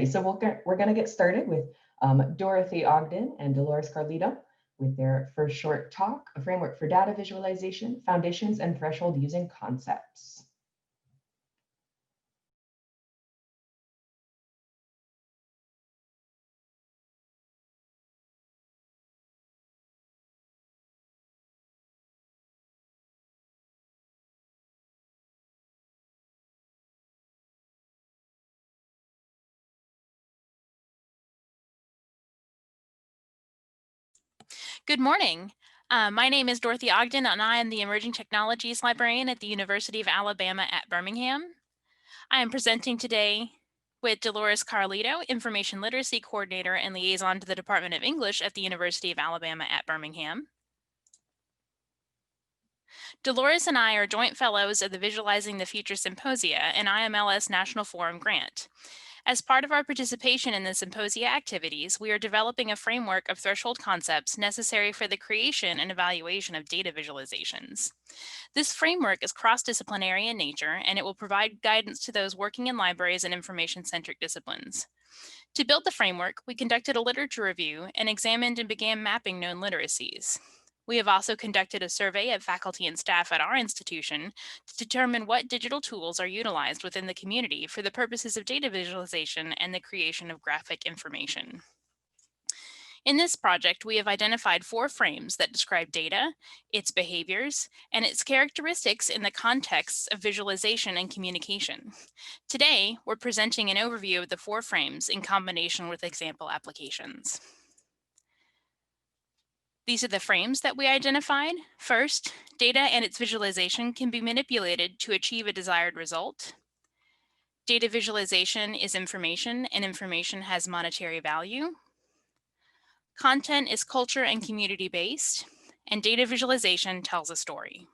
So we're going to get started with Dorothy Ogden and Delores Carlito with their first short talk, a framework for data visualization, foundations, and threshold using concepts. Good morning. My name is Dorothy Ogden, and I am the Emerging Technologies Librarian at the University of Alabama at Birmingham. I am presenting today with Delores Carlito, Information Literacy Coordinator and Liaison to the Department of English at the University of Alabama at Birmingham. Delores and I are joint fellows of the Visualizing the Future Symposia, an IMLS National Forum grant. As part of our participation in the symposia activities, we are developing a framework of threshold concepts necessary for the creation and evaluation of data visualizations. This framework is cross-disciplinary in nature, and it will provide guidance to those working in libraries and information-centric disciplines. To build the framework, we conducted a literature review and examined and began mapping known literacies. We have also conducted a survey of faculty and staff at our institution to determine what digital tools are utilized within the community for the purposes of data visualization and the creation of graphic information. In this project, we have identified 4 frames that describe data, its behaviors, and its characteristics in the contexts of visualization and communication. Today, we're presenting an overview of the 4 frames in combination with example applications. These are the frames that we identified. First, data and its visualization can be manipulated to achieve a desired result. Data visualization is information, and information has monetary value. Content is culture and community-based, and data visualization tells a story.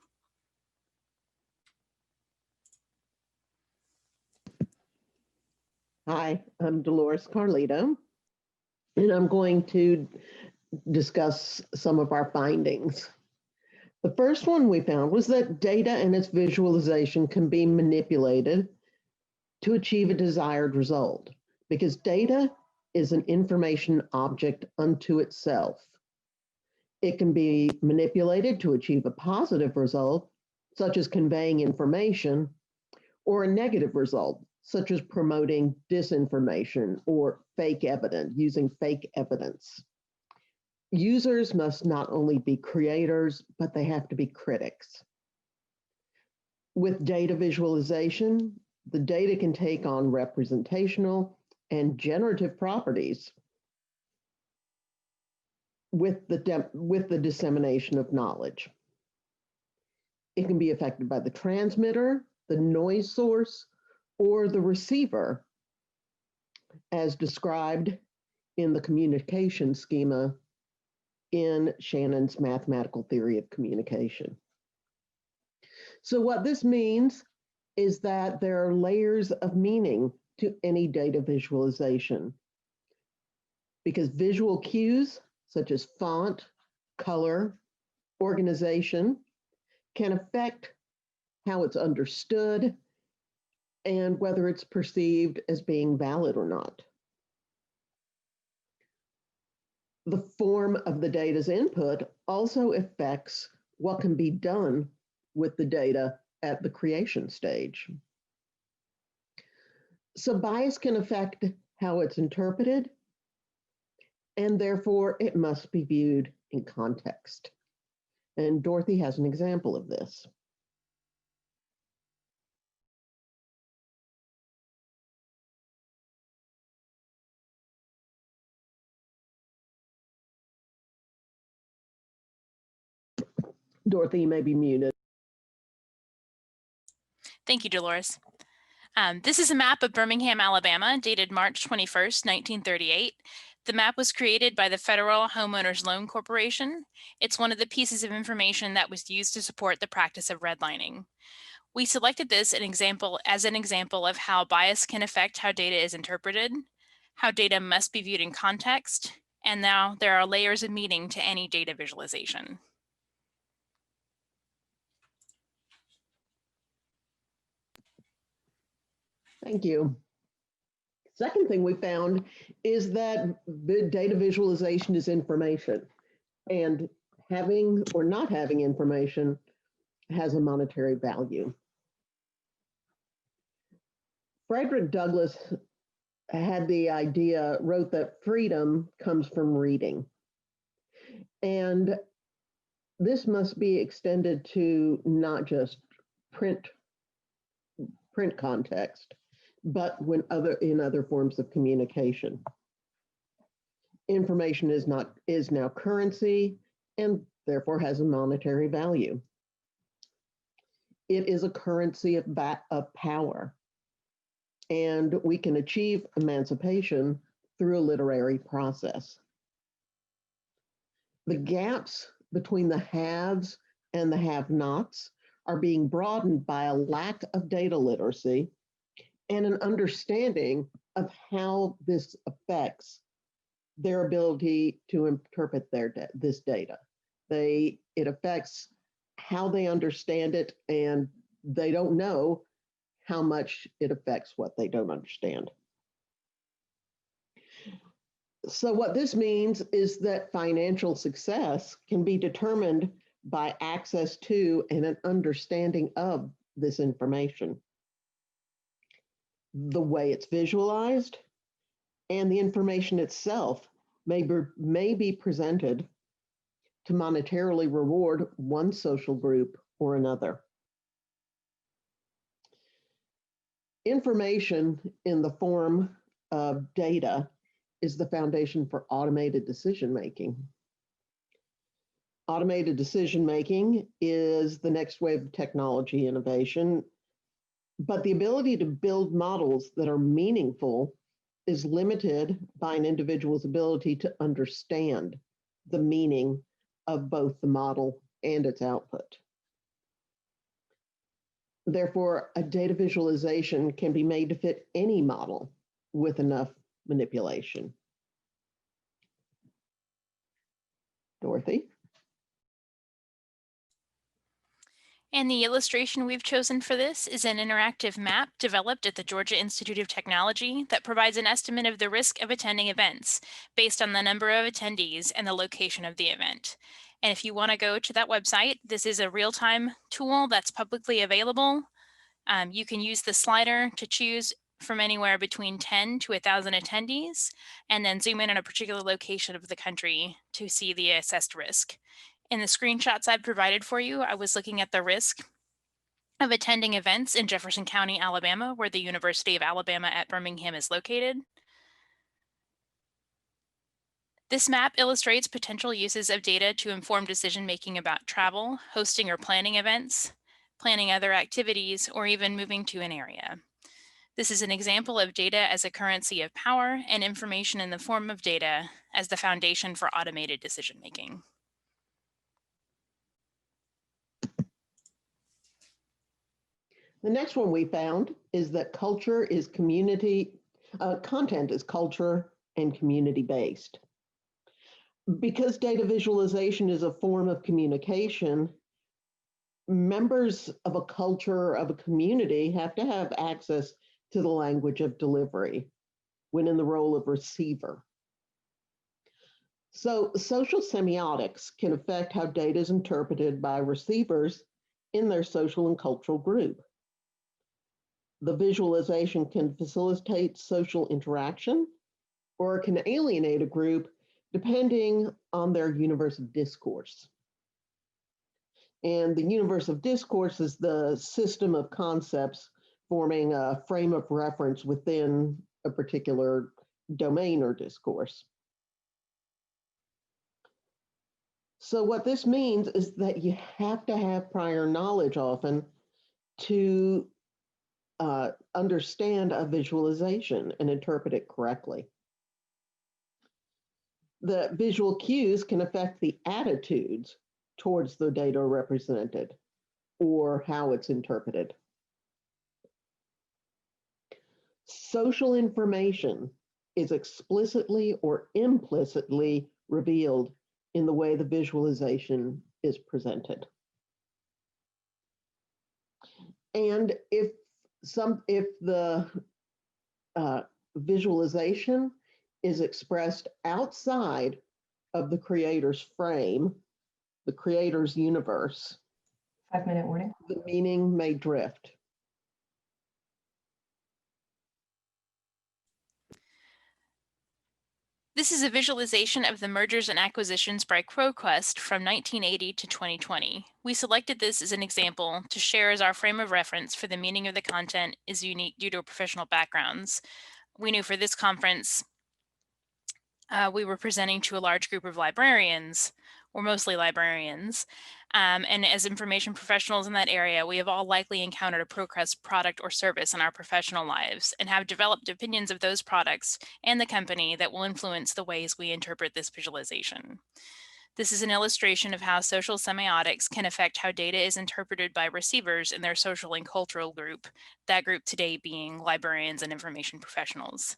Hi, I'm Delores Carlito, and I'm going to discuss some of our findings. The first one we found was that data and its visualization can be manipulated to achieve a desired result, because data is an information object unto itself. It can be manipulated to achieve a positive result, such as conveying information, or a negative result, such as promoting disinformation or fake evidence, using fake evidence. Users must not only be creators, but they have to be critics. With data visualization, the data can take on representational and generative properties with the dissemination of knowledge. It can be affected by the transmitter, the noise source, or the receiver, as described in the communication schema in Shannon's mathematical theory of communication. So what this means is that there are layers of meaning to any data visualization, because visual cues such as font, color, organization can affect how it's understood and whether it's perceived as being valid or not. The form of the data's input also affects what can be done with the data at the creation stage. So bias can affect how it's interpreted, and therefore it must be viewed in context. And Dorothy has an example of this. Dorothy, you may be muted. Thank you, Delores. This is a map of Birmingham, Alabama, dated March 21st, 1938. The map was created by the Federal Homeowners Loan Corporation. It's one of the pieces of information that was used to support the practice of redlining. We selected this as an example of how bias can affect how data is interpreted, how data must be viewed in context, and now there are layers of meaning to any data visualization. Thank you. Second thing we found is that data visualization is information, and having or not having information has a monetary value. Frederick Douglass had the idea, wrote that freedom comes from reading. And this must be extended to not just print context, but in other forms of communication. Information is now currency and therefore has a monetary value. It is a currency of power, and we can achieve emancipation through a literary process. The gaps between the haves and the have-nots are being broadened by a lack of data literacy and an understanding of how this affects their ability to interpret this data. It affects how they understand it, and they don't know how much it affects what they don't understand. So what this means is that financial success can be determined by access to and an understanding of this information, the way it's visualized, and the information itself may be presented to monetarily reward one social group or another. Information in the form of data is the foundation for automated decision-making. Automated decision-making is the next wave of technology innovation, but the ability to build models that are meaningful is limited by an individual's ability to understand the meaning of both the model and its output. Therefore, a data visualization can be made to fit any model with enough manipulation. Dorothy? And the illustration we've chosen for this is an interactive map developed at the Georgia Institute of Technology that provides an estimate of the risk of attending events based on the number of attendees and the location of the event. And if you want to go to that website, this is a real-time tool that's publicly available. You can use the slider to choose from anywhere between 10 to 1,000 attendees, and then zoom in on a particular location of the country to see the assessed risk. In the screenshots I've provided for you, I was looking at the risk of attending events in Jefferson County, Alabama, where the University of Alabama at Birmingham is located. This map illustrates potential uses of data to inform decision-making about travel, hosting or planning events, planning other activities, or even moving to an area. This is an example of data as a currency of power and information in the form of data as the foundation for automated decision-making. The next one we found is that content is culture and community-based. Because data visualization is a form of communication, members of a culture, of a community, have to have access to the language of delivery when in the role of receiver. So social semiotics can affect how data is interpreted by receivers in their social and cultural group. The visualization can facilitate social interaction or can alienate a group depending on their universe of discourse. And the universe of discourse is the system of concepts forming a frame of reference within a particular domain or discourse. So what this means is that you have to have prior knowledge often to understand a visualization and interpret it correctly. The visual cues can affect the attitudes towards the data represented or how it's interpreted. Social information is explicitly or implicitly revealed in the way the visualization is presented. And if the visualization is expressed outside of the creator's frame, the creator's universe, 5-minute warning. the meaning may drift. This is a visualization of the mergers and acquisitions by ProQuest from 1980 to 2020. We selected this as an example to share as our frame of reference for the meaning of the content is unique due to professional backgrounds. We knew for this conference, we were presenting to a large group of librarians, or mostly librarians. And as information professionals in that area, we have all likely encountered a ProQuest product or service in our professional lives and have developed opinions of those products and the company that will influence the ways we interpret this visualization. This is an illustration of how social semiotics can affect how data is interpreted by receivers in their social and cultural group, that group today being librarians and information professionals.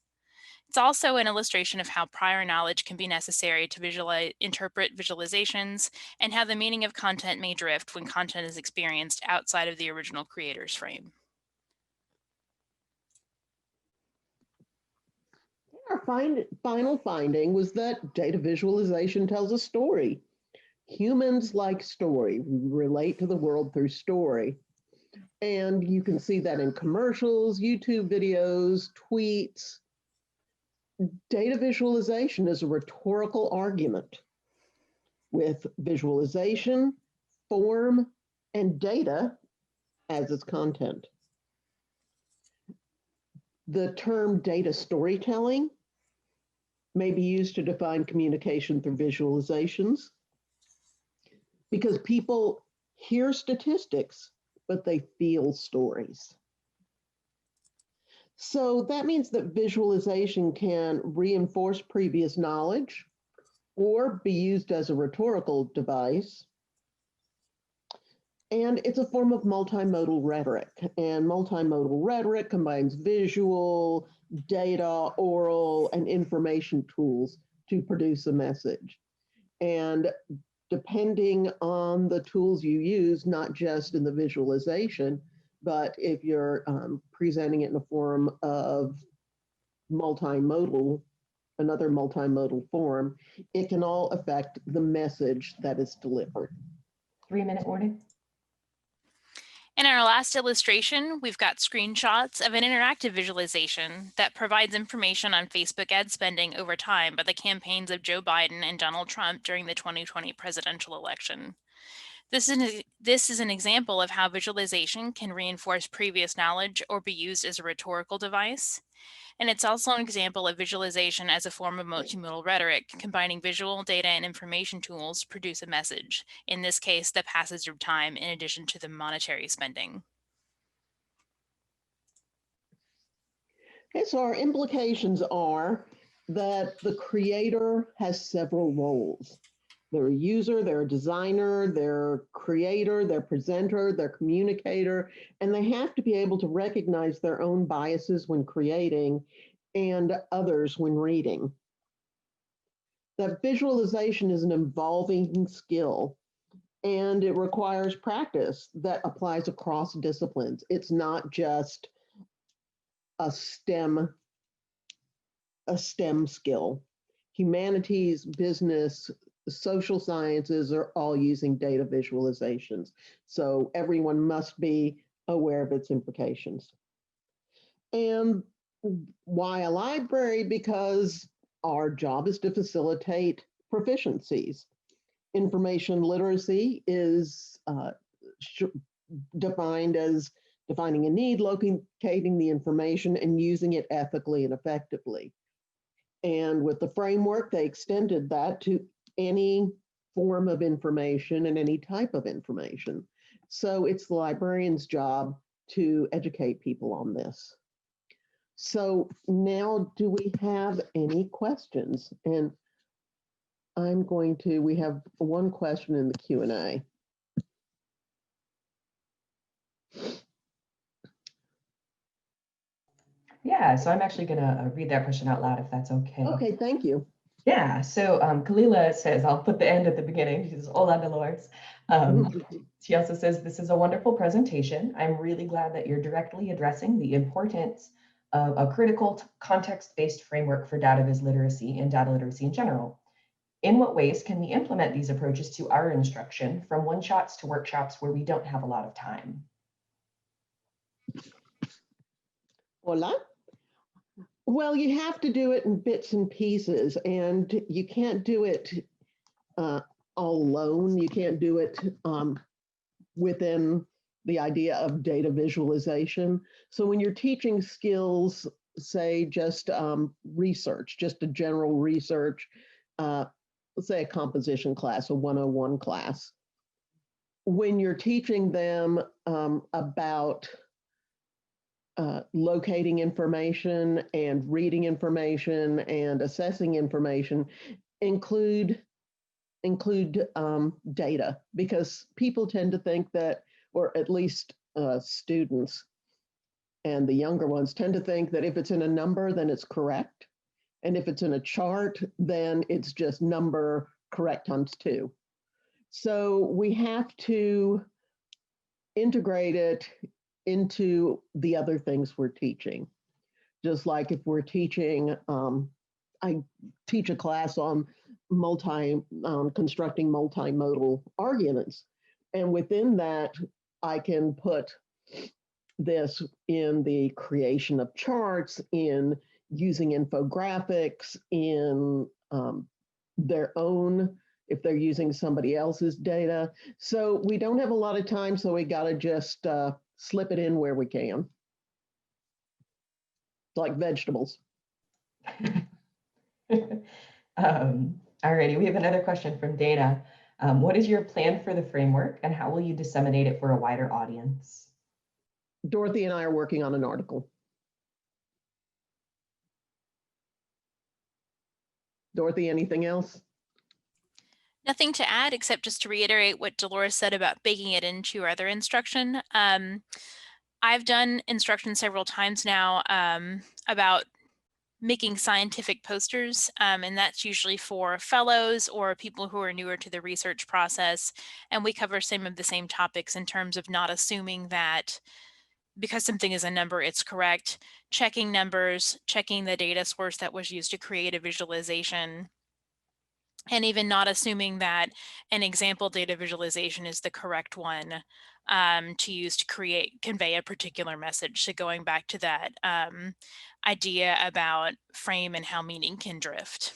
It's also an illustration of how prior knowledge can be necessary to interpret visualizations and how the meaning of content may drift when content is experienced outside of the original creator's frame. Our final finding was that data visualization tells a story. Humans like story. We relate to the world through story. And you can see that in commercials, YouTube videos, tweets. Data visualization is a rhetorical argument with visualization, form, and data as its content. The term data storytelling may be used to define communication through visualizations because people hear statistics, but they feel stories. So that means that visualization can reinforce previous knowledge or be used as a rhetorical device. And it's a form of multimodal rhetoric. And multimodal rhetoric combines visual, data, oral, and information tools to produce a message. And depending on the tools you use, not just in the visualization, but if you're presenting it in a form of multimodal, another multimodal form, it can all affect the message that is delivered. 3-minute warning. In our last illustration, we've got screenshots of an interactive visualization that provides information on Facebook ad spending over time by the campaigns of Joe Biden and Donald Trump during the 2020 presidential election. This is an example of how visualization can reinforce previous knowledge or be used as a rhetorical device. And it's also an example of visualization as a form of multimodal rhetoric, combining visual, data, and information tools to produce a message, in this case, the passage of time in addition to the monetary spending. Okay, so our implications are that the creator has several roles. They're a user, they're a designer, they're a creator, they're a presenter, they're a communicator, and they have to be able to recognize their own biases when creating and others when reading. That visualization is an evolving skill, and it requires practice that applies across disciplines. It's not just a STEM skill. Humanities, business, social sciences are all using data visualizations. So everyone must be aware of its implications. And why a library? Because our job is to facilitate proficiencies. Information literacy is defined as defining a need, locating the information, and using it ethically and effectively. And with the framework, they extended that to any form of information and any type of information. So it's the librarian's job to educate people on this. So now, do we have any questions? And we have one question in the Q&A. Yeah, so I'm actually going to read that question out loud if that's okay. Okay, thank you. Yeah, so Kalila says, I'll put the end at the beginning. She says, hola, Delores. She also says, this is a wonderful presentation. I'm really glad that you're directly addressing the importance a critical context-based framework for data viz literacy and data literacy in general. In what ways can we implement these approaches to our instruction, from one-shots to workshops where we don't have a lot of time? Hola. Well, you have to do it in bits and pieces, and you can't do it all alone. You can't do it within the idea of data visualization. So when you're teaching skills, say just research, just a general research, let's say a composition class, a 101 class, when you're teaching them about locating information and reading information and assessing information, include data, because people tend to think that, or at least students and the younger ones tend to think that if it's in a number, then it's correct. And if it's in a chart, then it's just number correct times 2. So we have to integrate it into the other things we're teaching. Just like if we're teaching, I teach a class on constructing multimodal arguments. And within that, I can put this in the creation of charts, in using infographics, in their own, if they're using somebody else's data. So we don't have a lot of time, so we gotta just slip it in where we can. Like vegetables. Alrighty, we have another question from Dana. What is your plan for the framework and how will you disseminate it for a wider audience? Dorothy and I are working on an article. Dorothy, anything else? Nothing to add except just to reiterate what Delores said about baking it into your other instruction. I've done instruction several times now about making scientific posters, and that's usually for fellows or people who are newer to the research process. And we cover some of the same topics in terms of not assuming that because something is a number, it's correct, checking numbers, checking the data source that was used to create a visualization, and even not assuming that an example data visualization is the correct one to use to convey a particular message. So going back to that idea about frame and how meaning can drift.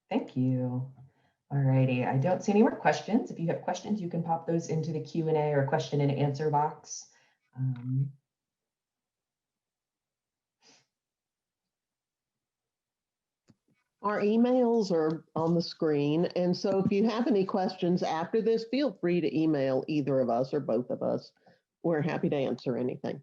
Thank you. Alrighty, I don't see any more questions. If you have questions, you can pop those into the Q&A or question and answer box. Our emails are on the screen. And so if you have any questions after this, feel free to email either of us or both of us. We're happy to answer anything.